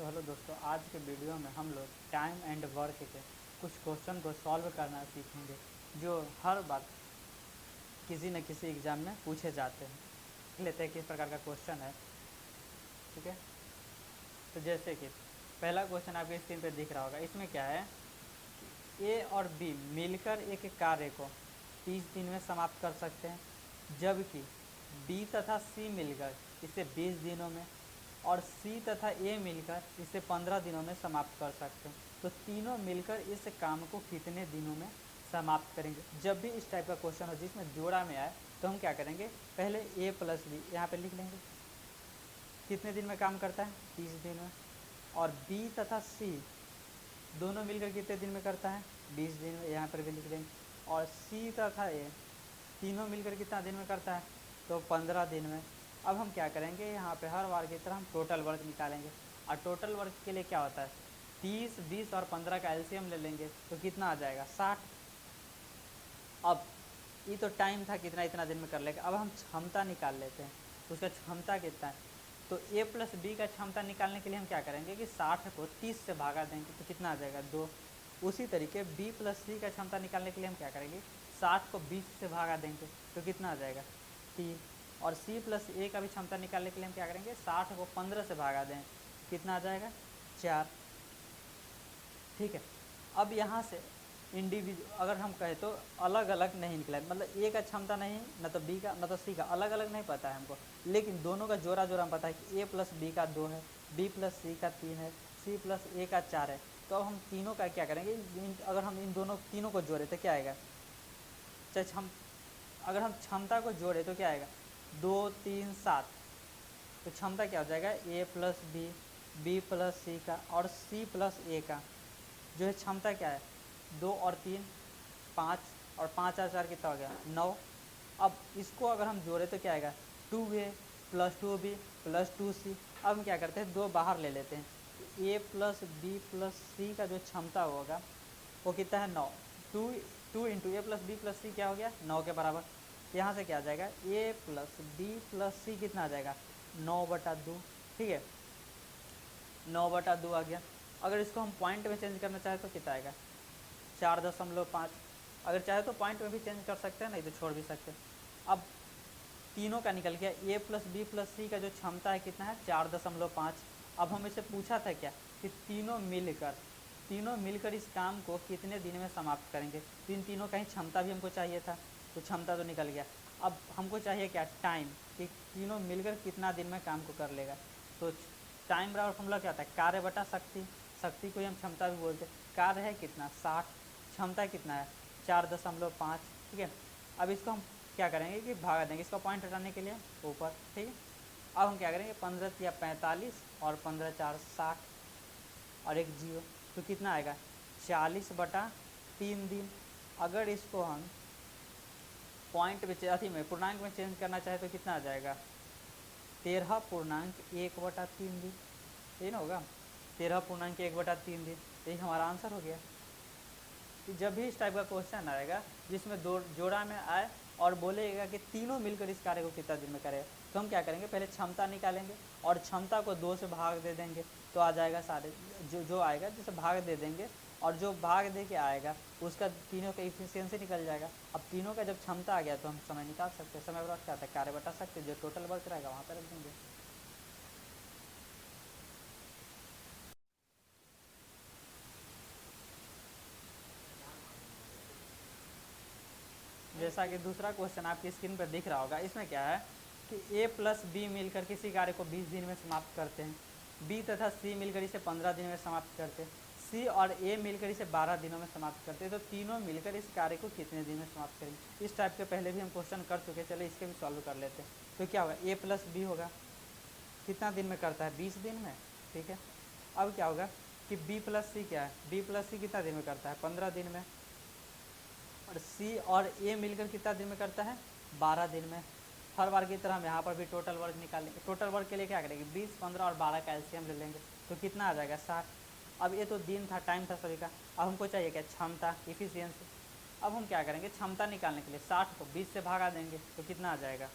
तो हेलो दोस्तों, आज के वीडियो में हम लोग टाइम एंड वर्क के कुछ क्वेश्चन को सॉल्व करना सीखेंगे जो हर बार किसी न किसी एग्ज़ाम में पूछे जाते हैं। देख लेते हैं किस प्रकार का क्वेश्चन है। ठीक है, तो जैसे कि पहला क्वेश्चन आपके स्क्रीन पे दिख रहा होगा। इसमें क्या है, ए और बी मिलकर एक कार्य को 30 दिन में समाप्त कर सकते हैं, जबकि बी तथा सी मिलकर इसे 20 दिनों में और सी तथा ए मिलकर इसे 15 दिनों में समाप्त कर सकते हैं। तो तीनों मिलकर इस काम को कितने दिनों में समाप्त करेंगे। जब भी इस टाइप का क्वेश्चन हो जिसमें जोड़ा में आए तो हम क्या करेंगे, पहले ए प्लस बी यहाँ पे लिख लेंगे, कितने दिन में काम करता है 30 दिन में, और बी तथा सी दोनों मिलकर कितने दिन में करता है 20 दिन में, यहाँ पर भी लिख देंगे। और सी तथा ए तीनों मिलकर कितना दिन में करता है, तो 15 दिन में। अब हम क्या करेंगे, यहाँ पे हर बार की तरह हम टोटल वर्क निकालेंगे। और टोटल वर्क के लिए क्या होता है, 30, 20 और 15 का एलसीएम ले लेंगे तो कितना आ जाएगा 60। अब ये तो टाइम था कितना, इतना दिन में कर लेगा। अब हम क्षमता निकाल लेते हैं, उसका क्षमता कितना है। तो ए प्लस बी का क्षमता निकालने के लिए हम क्या करेंगे कि 60 को 30 से भागा देंगे तो कितना आ जाएगा 2। उसी तरीके बी प्लस सी का क्षमता निकालने के लिए हम क्या करेंगे, 60 को 20 से भागा देंगे तो कितना आ जाएगा 3। और सी प्लस ए का भी क्षमता निकालने के लिए हम क्या करेंगे, 60 को 15 से भागा दें कितना आ जाएगा 4। ठीक है, अब यहाँ से इंडिविजुअल अगर हम कहें तो अलग अलग नहीं निकला, मतलब ए का क्षमता नहीं, न तो बी का न तो सी का, अलग अलग नहीं पता है हमको, लेकिन दोनों का जोड़ा जोड़ा हम पता है कि ए प्लस बी का 2 है, बी प्लस सी का 3 है, सी प्लस ए का 4 है। तो अब हम तीनों का क्या करेंगे, अगर हम इन दोनों तीनों को जोड़े तो क्या आएगा, चाहे अगर हम क्षमता को जोड़े तो क्या आएगा 2 3 7। तो क्षमता क्या हो जाएगा, ए प्लस बी, बी प्लस सी का और सी प्लस ए का जो है क्षमता क्या है 2 और 3 5, और 5 और 4 कितना हो गया 9। अब इसको अगर हम जोड़े तो क्या आएगा 2a plus 2b plus 2c। अब हम क्या करते हैं, 2 बाहर ले लेते हैं। ए प्लस बी प्लस सी का जो क्षमता होगा वो कितना है 9। 2 इंटू ए प्लस बी प्लस सी क्या हो गया 9 के बराबर। यहाँ से क्या आ जाएगा, ए प्लस बी प्लस सी कितना आ जाएगा 9/2। ठीक है, 9/2 आ गया। अगर इसको हम पॉइंट में चेंज करना चाहें तो कितना आएगा 4.5। अगर चाहे तो पॉइंट में भी चेंज कर सकते हैं, नहीं तो छोड़ भी सकते हैं। अब तीनों का निकल गया, ए प्लस बी प्लस सी का जो क्षमता है कितना है 4.5। अब हम इसे पूछा था क्या कि तीनों मिलकर इस काम को कितने दिन में समाप्त करेंगे। तो इन तीनों का ही क्षमता भी हमको चाहिए था, तो क्षमता तो निकल गया। अब हमको चाहिए क्या, टाइम, कि तीनों मिलकर कितना दिन में काम को कर लेगा। तो टाइम बराबर फॉर्मूला क्या होता है, कार्य बटा शक्ति। शक्ति को ही हम क्षमता भी बोलते हैं। कार्य है कितना 60, क्षमता कितना है 4.5। ठीक है, अब इसको हम क्या करेंगे कि भागा देंगे, इसका पॉइंट हटाने के लिए ऊपर। ठीक है, अब हम क्या करेंगे 15 या 45 और 15 4 60 और एक 0, तो कितना आएगा 40/3 दिन। अगर इसको हम पॉइंट में अथी में पूर्णांक में चेंज करना चाहे तो कितना आ जाएगा 13.1/3 दिन। यही ना होगा 13.1/3 दिन, यही हमारा आंसर हो गया। कि जब भी इस टाइप का क्वेश्चन आएगा जिसमें दो जोड़ा में आए और बोलेगा कि तीनों मिलकर इस कार्य को कितना दिन में करेगा, तो हम क्या करेंगे, पहले क्षमता निकालेंगे और क्षमता को 2 से भाग दे देंगे तो आ जाएगा सारे जो आएगा, जिसे भाग दे देंगे और जो भाग दे के आएगा उसका तीनों का इफिशियंसी निकल जाएगा। अब तीनों का जब क्षमता आ गया तो हम समय निकाल सकते हैं। समय बराबर क्या होता है, कार्य बटा सकते, जो टोटल वर्क रहेगा वहाँ पर रख देंगे। जैसा कि दूसरा क्वेश्चन आपकी स्क्रीन पर दिख रहा होगा, इसमें क्या है कि ए प्लस बी मिलकर किसी कार्य को 20 दिन में समाप्त करते हैं, बी तथा सी मिलकर इसे 15 दिन में समाप्त करते हैं, सी और ए मिलकर इसे 12 दिनों में समाप्त करते हैं। तो तीनों मिलकर इस कार्य को कितने दिन में समाप्त करेंगे। इस टाइप के पहले भी हम क्वेश्चन कर चुके, चलिए इसके भी सॉल्व कर लेते हैं। तो क्या होगा, ए प्लस बी होगा, कितना दिन में करता है 20 दिन में। ठीक है, अब क्या होगा कि बी प्लस सी क्या है, बी प्लस सी कितना दिन में करता है 15 दिन में, और सी और ए मिलकर कितना दिन में करता है 12 दिन में। हर बार की तरह हम यहाँ पर भी टोटल वर्क निकालेंगे। टोटल वर्क के लिए क्या करेंगे, 20, 15 और 12 का एलसीएम ले लेंगे तो कितना आ जाएगा 60। अब ये तो दिन था, टाइम था सभी का। अब हमको चाहिए क्या, क्षमता, इफिशियंसी। अब हम क्या करेंगे, क्षमता निकालने के लिए 60 को 20 से भागा देंगे तो कितना आ जाएगा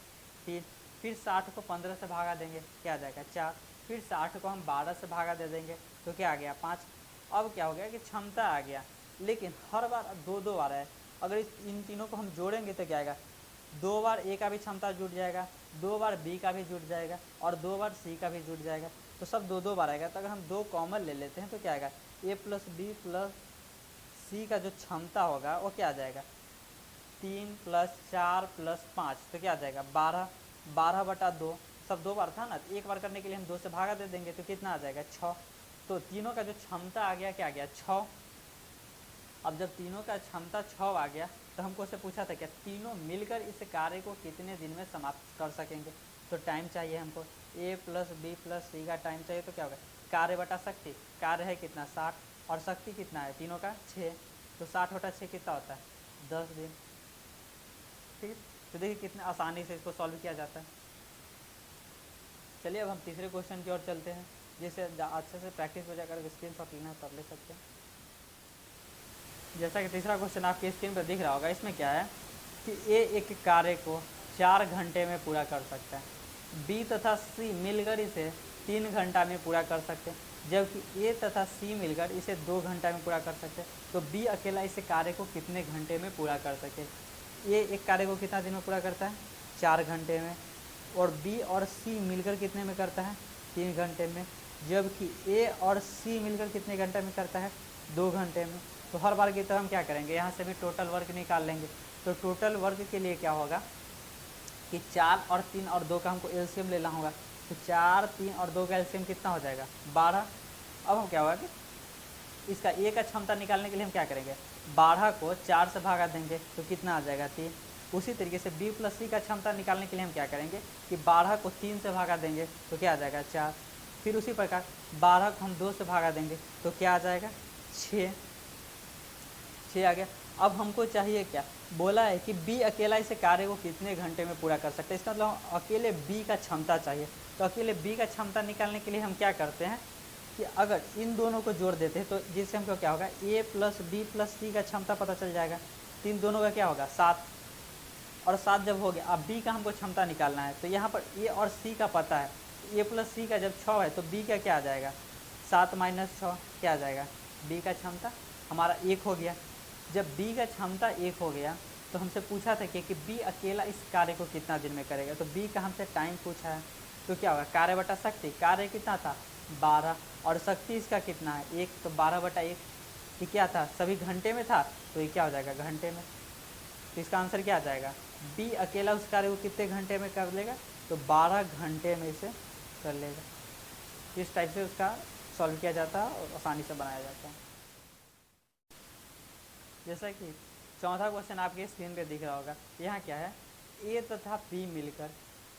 3, फिर 60 को 15 से भागा देंगे क्या आ जाएगा 4, फिर 60 को हम 12 से भागा दे देंगे तो क्या आ गया 5। अब क्या हो गया कि क्षमता आ गया, लेकिन हर बार दो दो आ रहा है। अगर इन तीनों को हम जोड़ेंगे तो क्या आएगा, 2 बार ए का भी क्षमता जुड़ जाएगा, 2 बार बी का भी जुड़ जाएगा और 2 बार सी का भी जुड़ जाएगा, तो सब 2 2 बार आएगा। तो अगर हम 2 कॉमन ले लेते हैं तो क्या आएगा, ए प्लस बी प्लस सी का जो क्षमता होगा वो क्या आ जाएगा 3 प्लस 4 प्लस 5, तो क्या आ जाएगा 12। 12/2 सब 2 बार था ना, एक बार करने के लिए हम 2 से भागा दे देंगे तो कितना आ जाएगा 6। तो तीनों का जो क्षमता आ गया क्या आ गया 6। अब जब तीनों का क्षमता 6 आ गया तो हमको उससे पूछा था क्या तीनों मिलकर इस कार्य को कितने दिन में समाप्त कर सकेंगे। तो टाइम चाहिए हमको, ए प्लस बी प्लस सी का टाइम चाहिए, तो क्या होगा कार्य बटा शक्ति, कार्य है कितना 60 और शक्ति कितना है तीनों का 6, तो 60/6 कितना होता है 10 दिन। ठीक है, तो देखिए कितने आसानी से इसको सॉल्व किया जाता है। चलिए अब हम तीसरे क्वेश्चन की ओर चलते हैं, जिससे अच्छे से प्रैक्टिस हो जाएगा। अगर स्क्रीन शॉट लेना है तब ले सकते हैं। जैसा कि तीसरा क्वेश्चन आपकी स्क्रीन पर दिख रहा होगा, इसमें क्या है कि ए एक कार्य को 4 घंटे में पूरा कर सकता है, बी तथा सी मिलकर इसे 3 घंटा में पूरा कर सकते हैं, जबकि ए तथा सी मिलकर इसे 2 घंटा में पूरा कर सकते हैं। तो बी अकेला इस कार्य को कितने घंटे में पूरा कर सके। ए एक कार्य को कितना दिन में पूरा करता है 4 घंटे में, और बी और सी मिलकर कितने में करता है 3 घंटे में, जबकि ए और सी मिलकर कितने घंटे में करता है 2 घंटे में। तो हर बार की तरह हम क्या करेंगे, यहाँ से भी टोटल वर्क निकाल लेंगे। तो टोटल वर्क के लिए क्या होगा कि 4 और 3 और 2 का हमको एलसीएम लेना होगा। तो 4, 3 और 2 का एलसीएम कितना हो जाएगा 12। अब हम क्या होगा कि इसका ए का क्षमता निकालने के लिए हम क्या करेंगे 12 को 4 से भागा देंगे तो कितना आ जाएगा 3। उसी तरीके से बी प्लस सी का क्षमता निकालने के लिए हम क्या करेंगे कि 12 को 3 से भागा देंगे तो क्या आ जाएगा 4। फिर उसी प्रकार 12 को हम 2 से भागा देंगे तो क्या आ जाएगा 6 आ गया। अब हमको चाहिए क्या, बोला है कि बी अकेला इस कार्य को कितने घंटे में पूरा कर सकते हैं। इसका मतलब अकेले बी का क्षमता चाहिए। तो अकेले बी का क्षमता निकालने के लिए हम क्या करते हैं कि अगर इन दोनों को जोड़ देते हैं तो जिससे हमको क्या होगा ए प्लस बी प्लस सी का क्षमता पता चल जाएगा। तो इन दोनों का क्या होगा 7, और 7 जब हो गया, अब बी का हमको क्षमता निकालना है। तो यहाँ पर ए और सी का पता है, ए प्लस सी का जब 6 है तो बी का क्या आ जाएगा 7 - 6 क्या आ जाएगा, बी का क्षमता हमारा 1 हो गया। जब बी का क्षमता 1 हो गया तो हमसे पूछा था कि बी अकेला इस कार्य को कितना दिन में करेगा। तो बी का हमसे टाइम पूछा है, तो क्या होगा कार्य बटा शक्ति, कार्य कितना था 12 और शक्ति इसका कितना है 1, तो 12/1। ये क्या था सभी घंटे में था, तो ये क्या हो जाएगा घंटे में। तो इसका आंसर क्या आ जाएगा, बी अकेला उस कार्य को कितने घंटे में कर लेगा, तो 12 घंटे में इसे कर लेगा। इस टाइप से उसका सॉल्व किया जाता है और आसानी से बनाया जाता है। जैसा कि चौथा क्वेश्चन आपके स्क्रीन पे दिख रहा होगा, यहाँ क्या है ए तथा बी मिलकर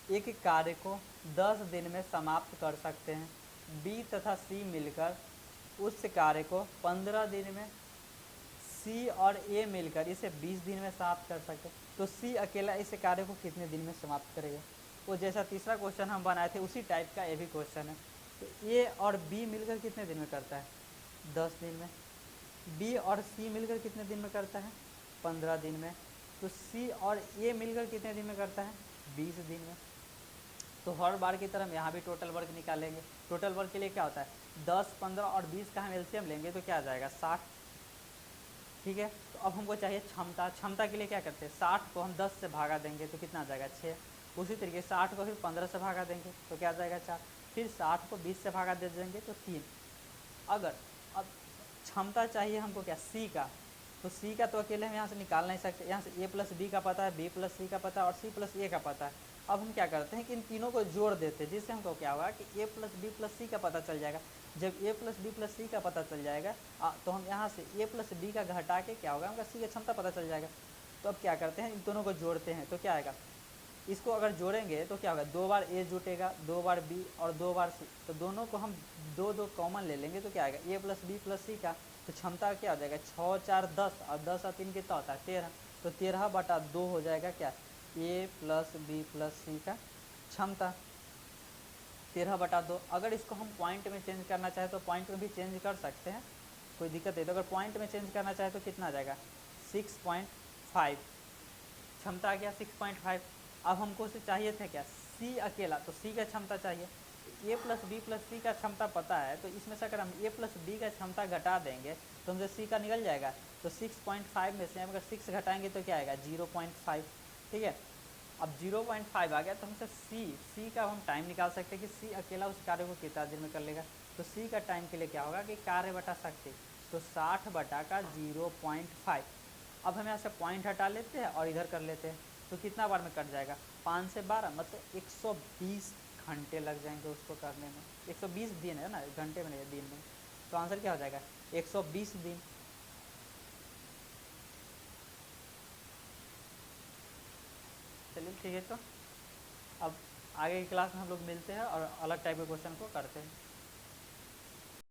एक कार्य को 10 दिन में समाप्त कर सकते हैं, बी तथा सी मिलकर उस कार्य को 15 दिन में, सी और ए मिलकर इसे 20 दिन में समाप्त कर सकते हैं। तो सी अकेला इस कार्य को कितने दिन में समाप्त करेगा। वो जैसा तीसरा क्वेश्चन हम बनाए थे उसी टाइप का ये भी क्वेश्चन है। तो ए और बी मिलकर कितने दिन में करता है 10 दिन में, बी और सी मिलकर कितने दिन में करता है 15 दिन में, तो सी और ए मिलकर कितने दिन में करता है 20 दिन में। तो हर बार की तरह हम यहाँ भी टोटल वर्क निकालेंगे। टोटल वर्क के लिए क्या होता है 10, 15 और 20 का हम एलसीएम लेंगे तो क्या आ जाएगा 60। ठीक है, तो अब हमको चाहिए क्षमता। क्षमता के लिए क्या करते हैं 60 को हम 10 से भागा देंगे तो कितना आ जाएगा 6। उसी तरीके से 60 को फिर 15 से भागा देंगे तो क्या आ जाएगा 4। फिर 60 को 20 से भागा दे देंगे तो 3। अगर अब क्षमता चाहिए हमको क्या सी का, तो सी का तो अकेले हम यहाँ से निकाल नहीं सकते। यहाँ से ए प्लस बी का पता है, बी प्लस सी का पता है और सी प्लस ए का पता है। अब हम क्या करते हैं कि इन तीनों को जोड़ देते हैं, जिससे हमको क्या होगा कि ए प्लस बी प्लस सी का पता चल जाएगा। जब ए प्लस बी प्लस सी का पता चल जाएगा तो हम यहाँ से ए प्लस बी का घटा के क्या होगा हमका सी का क्षमता पता चल जाएगा। तो अब क्या करते हैं इन दोनों को जोड़ते हैं तो क्या आएगा, इसको अगर जोड़ेंगे तो क्या होगा 2 बार ए जुटेगा, 2 बार बी और 2 बार सी। तो दोनों को हम 2 कॉमन ले लेंगे तो क्या आएगा ए प्लस बी प्लस सी का, तो क्षमता क्या हो जाएगा 6, 4, 10 और 10 और 3 कितना होता है 13। तो 13/2 हो जाएगा क्या ए प्लस बी प्लस सी का क्षमता 13/2। अगर इसको हम पॉइंट में चेंज करना चाहे तो पॉइंट में भी चेंज कर सकते हैं, कोई दिक्कत नहीं। तो अगर पॉइंट में चेंज करना चाहे तो कितना आ जाएगा 6.5, क्षमता आ गया 6.5। अब हमको उसे चाहिए थे क्या सी अकेला, तो सी का क्षमता चाहिए। ए प्लस बी प्लस सी का क्षमता पता है, तो इसमें से अगर हम ए प्लस बी का क्षमता घटा देंगे तो हमसे सी का निकल जाएगा। तो 6.5 में से हम अगर 6 घटाएंगे तो क्या आएगा 0.5। ठीक है, अब 0.5 आ गया तो हमसे सी का हम टाइम निकाल सकते हैं कि सी अकेला उस कार्य को कितना देर में कर लेगा। तो सी का टाइम के लिए क्या होगा कि कार्य बटा शक्ति, तो 60 बटा का 0.5। अब हम यहाँ से पॉइंट हटा लेते हैं और इधर कर लेते हैं, तो कितना बार में कट जाएगा 5 से 12, मतलब 120 घंटे लग जाएंगे उसको करने में। 120 दिन है ना, घंटे में नहीं दिन में। तो आंसर क्या हो जाएगा 120 दिन। चलिए ठीक है, तो अब आगे की क्लास में हम लोग मिलते हैं और अलग टाइप के क्वेश्चन को करते हैं।